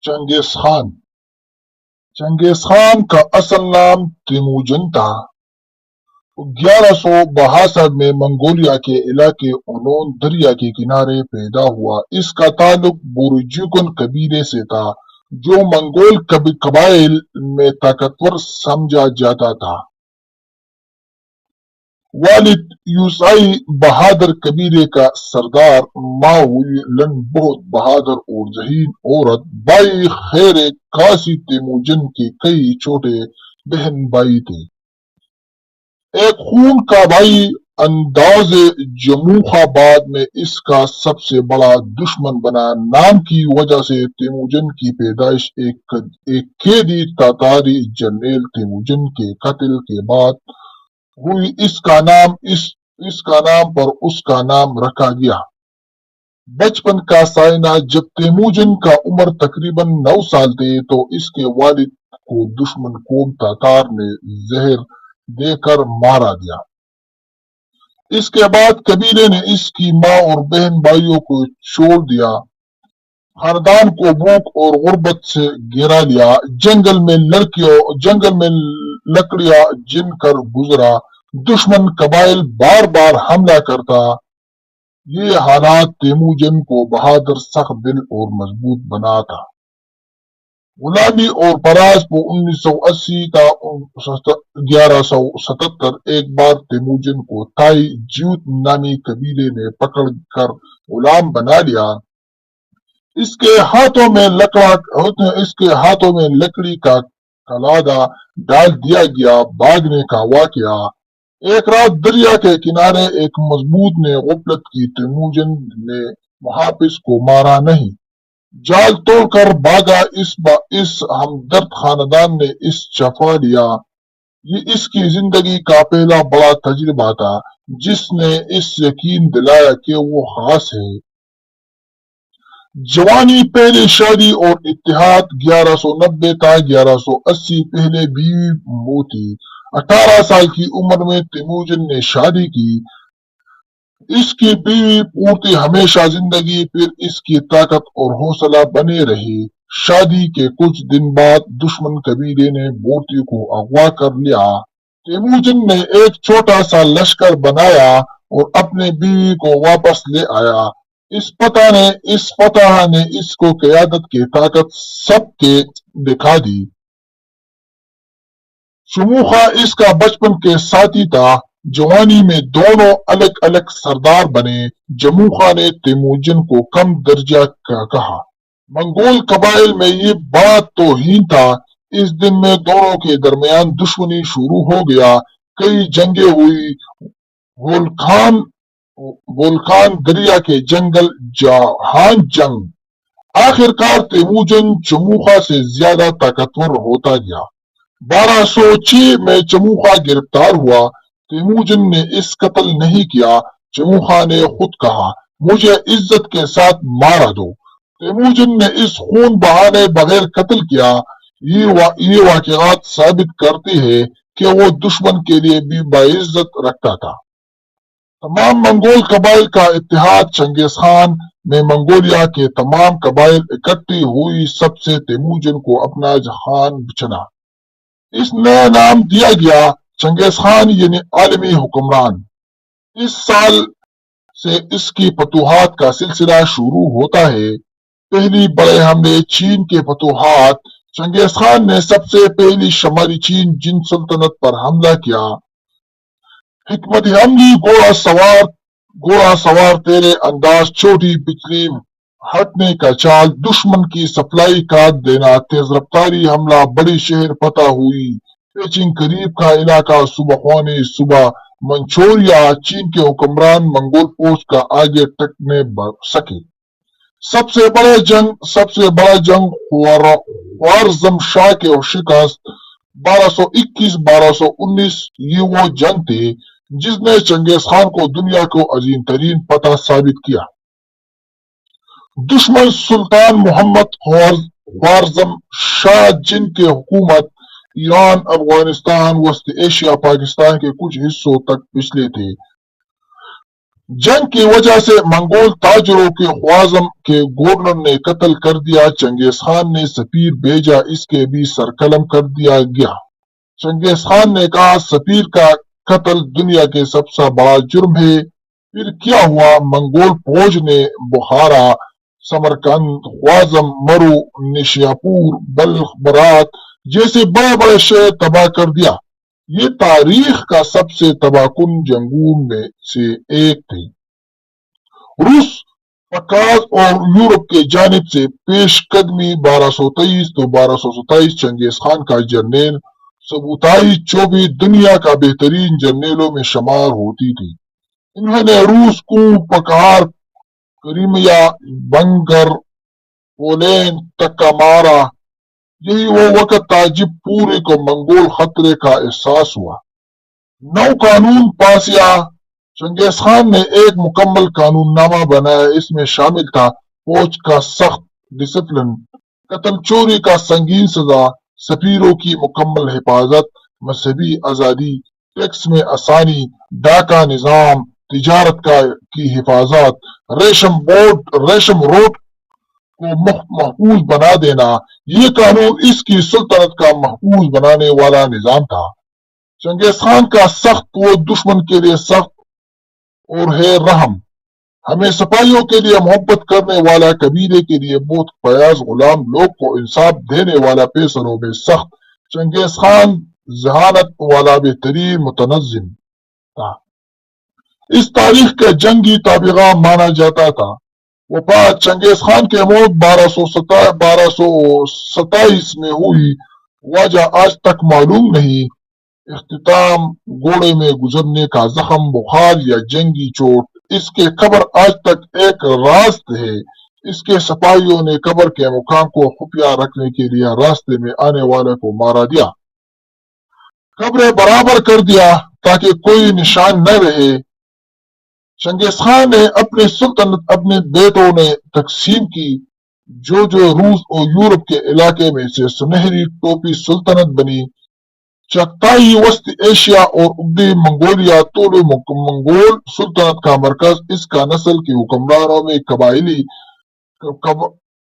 چنگیز خان چنگیز خان کا اصل نام تیموجن تھا۔ 1162 میں منگولیا کے علاقے اونون دریا کے کنارے پیدا ہوا۔ اس کا تعلق بورجیگن قبیلے سے تھا جو منگول قبائل میں طاقتور سمجھا جاتا تھا۔ والد یوسائی بہادر قبیلے کا سردار، ماں ہوئی لن بہت بہادر اور ذہین عورت، بھائی خیر قاسی تیموجن کے کئی چھوٹے بہن بھائی تھے۔ ایک خون کا بھائی انداز جموخا بعد میں اس کا سب سے بڑا دشمن بنا۔ نام کی وجہ سے تیموجن کی پیدائش ایک قیدی تاتاری جنرل تیموجن کے قتل کے بعد ہوئی۔ اس کا نام پر اس کا نام رکھا گیا۔ بچپن کا سائنہ: جب تیموجن کا عمر تقریباً 9 سال تھے تو اس کے والد کو دشمن قوم تاتار نے زہر دے کر مارا دیا۔ اس کے بعد قبیلے نے اس کی ماں اور بہن بھائیوں کو چھوڑ دیا۔ خاندان کو بھوک اور غربت سے گھیرا لیا۔ جنگل میں لکڑیاں جن کر گزرا۔ دشمن قبائل بار بار حملہ کرتا۔ یہ حالات تیموجن کو بہادر، سخت دل اور مضبوط بناتا۔ غلامی اور پراز کو 1980 تا 1177 ایک بار تیموجن کو تائی جیوت نامی قبیلے نے پکڑ کر غلام بنا لیا۔ اس کے ہاتھوں میں لکڑی کا کلادہ ڈال دیا گیا۔ بھاگنے کا واقعہ: ایک رات دریا کے کنارے ایک مضبوط نے غفلت کی۔ تیموجن نے محافظ کو مارا نہیں، جال توڑ کر بھاگا۔ اس ہمدرد خاندان نے اس چھپا لیا۔ یہ اس کی زندگی کا پہلا بڑا تجربہ تھا جس نے اس یقین دلایا کہ وہ خاص ہے۔ جوانی، پہلی شادی اور اتحاد: 1190 تا 1180 پہلے بیوی موتی۔ 18 سال کی عمر میں تیموجن نے شادی کی۔ اس کی بیوی پورتی ہمیشہ زندگی پھر اس کی طاقت اور حوصلہ بنے رہی۔ شادی کے کچھ دن بعد دشمن قبیلے نے پورتی کو اغوا کر لیا۔ تیموجن نے ایک چھوٹا سا لشکر بنایا اور اپنی بیوی کو واپس لے آیا۔ اس فتح نے اس کو قیادت کی طاقت سب کے دکھا دی۔ شموخا اس کا بچپن کے ساتھی تھا۔ جوانی میں دونوں الگ الگ سردار بنے۔ جموخا نے تیموجن کو کم درجہ کا کہا۔ منگول قبائل میں یہ بڑا توہین تھا۔ اس دن میں دونوں کے درمیان دشمنی شروع ہو گیا۔ کئی جنگیں ہوئی۔ وولکان دریا کے جنگل، جہان جنگ۔ آخرکار تیموجن جموخا سے زیادہ طاقتور ہوتا گیا۔ 1206 میں جموخا گرفتار ہوا۔ تیموجن نے اس قتل نہیں کیا۔ جموخا نے خود کہا، مجھے عزت کے ساتھ مارا دو۔ تیموجن نے اس خون بہانے بغیر قتل کیا۔ یہ واقعات ثابت کرتے ہیں کہ وہ دشمن کے لیے بھی باعزت رکھتا تھا۔ تمام منگول قبائل کا اتحاد: چنگیز خان میں منگولیا کے تمام قبائل اکٹھے ہوئی سب سے تیموجن کو اپنا خان چنا۔ اس نیا نام دیا گیا چنگیز خان یعنی عالمی حکمران۔ اس سال سے اس کی فتوحات کا سلسلہ شروع ہوتا ہے۔ پہلی بڑے حملے: چین کے فتوحات۔ چنگیز خان نے سب سے پہلی شمالی چین جن سلطنت پر حملہ کیا۔ حکمت عملی: گھوڑا سوار تیرے انداز، چھوٹی بجلی ہٹنے کا چال، دشمن کی سپلائی کاٹ دینا، تیز رفتاری حملہ، بڑی شہر فتح ہوئی۔ پیچنگ قریب کا علاقہ صبح ہونے صبح منچوریا، چین کے حکمران منگول فوج کا آگے تک نہ بڑھ سکے۔ سب سے بڑا جنگ خوارزم شاہ کے شکست 1221-1219۔ یہ وہ جنگ تھی جس نے چنگیز خان کو دنیا کو عظیم ترین فتح ثابت کیا۔ دشمن: سلطان محمد خوارزم شاہ جن کی حکومت ایران، افغانستان، وسطی ایشیا، پاکستان کے کچھ حصوں تک پھیلی تھی۔ جنگ کی وجہ سے منگول تاجروں کے خوازم کے گورنر نے قتل کر دیا، چنگیز خان نے سفیر بھیجا، اس کے بھی سرقلم کر دیا گیا۔ چنگیز خان نے کہا سفیر کا قتل دنیا کے سب سے بڑا جرم ہے۔ پھر کیا ہوا، منگول فوج نے بخارا، سمرقند، خوازم، مرو، نشاپور، بلخ، برات جیسے بڑے بڑے شہر تباہ کر دیا۔ یہ تاریخ کا سب سے تباہ کن جنگوں میں سے ایک تھی۔ روس، فقاز اور یورپ کے جانب سے پیش قدمی 1223 تو 1227 چنگیز خان کا جرنیل سبوتائی چوبی دنیا کا بہترین جرنیلوں میں شمار ہوتی تھی۔ انہوں نے روس کو پکار، کریمیا، بنگر، پولینڈ تک کا مارا۔ یہی وہ وقت تھا جب پورے کو منگول خطرے کا احساس ہوا۔ نو قانون پاسیا، چنگیز خان نے ایک مکمل قانون نامہ بنایا، اس میں شامل تھا فوج کا سخت ڈسپلن، قتل چوری کا سنگین سزا، سفیروں کی مکمل حفاظت، مذہبی آزادی، ٹیکس میں آسانی، ڈاکہ نظام، تجارت کی حفاظت، ریشم روٹ کو محفوظ بنا دینا۔ یہ قانون اس کی سلطنت کا محفوظ بنانے والا نظام تھا۔ چنگیز خان کا سخت، وہ دشمن کے لیے سخت اور ہے رحم، ہمیں سپاہیوں کے لیے محبت کرنے والا، قبیلے کے لیے بہت فیاض، غلام لوگ کو انصاف دینے والا، فیصلوں میں سخت۔ چنگیز خان ذہانت والا بہترین متنظم تھا۔ اس تاریخ کا جنگی تابغہ مانا جاتا تھا۔ وفات، چنگیز خان کی موت 1227 میں ہوئی، وجہ آج تک معلوم نہیں۔ اختتام، گھوڑے میں گزرنے کا زخم، بخار یا جنگی چوٹ۔ اس کی قبر آج تک ایک راز ہے۔ اس کے سپاہیوں نے قبر کے مقام کو خفیہ رکھنے کے لیے راستے میں آنے والے کو مارا دیا، قبریں برابر کر دیا تاکہ کوئی نشان نہ رہے۔ چنگیز خان نے اپنی سلطنت اپنے بیٹوں نے تقسیم کی، جو روس اور یورپ کے علاقے میں سے سنہری ٹوپی سلطنت بنی۔ چغتائی وسط ایشیا اور ابدی منگولیا طول منگول سلطنت کا مرکز، اس کا نسل کے حکمرانوں میں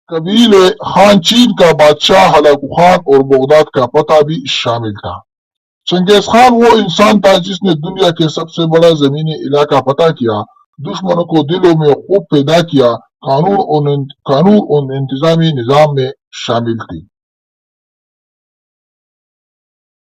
قبیلے خان چین کا بادشاہ ہلاکو خان اور بغداد کا فتح بھی شامل تھا۔ چنگیز خان وہ انسان تھا جس نے دنیا کے سب سے بڑا زمینی علاقہ فتح کیا، دشمنوں کو دلوں میں خوف پیدا کیا، قانون اور انتظامی نظام میں شامل تھی۔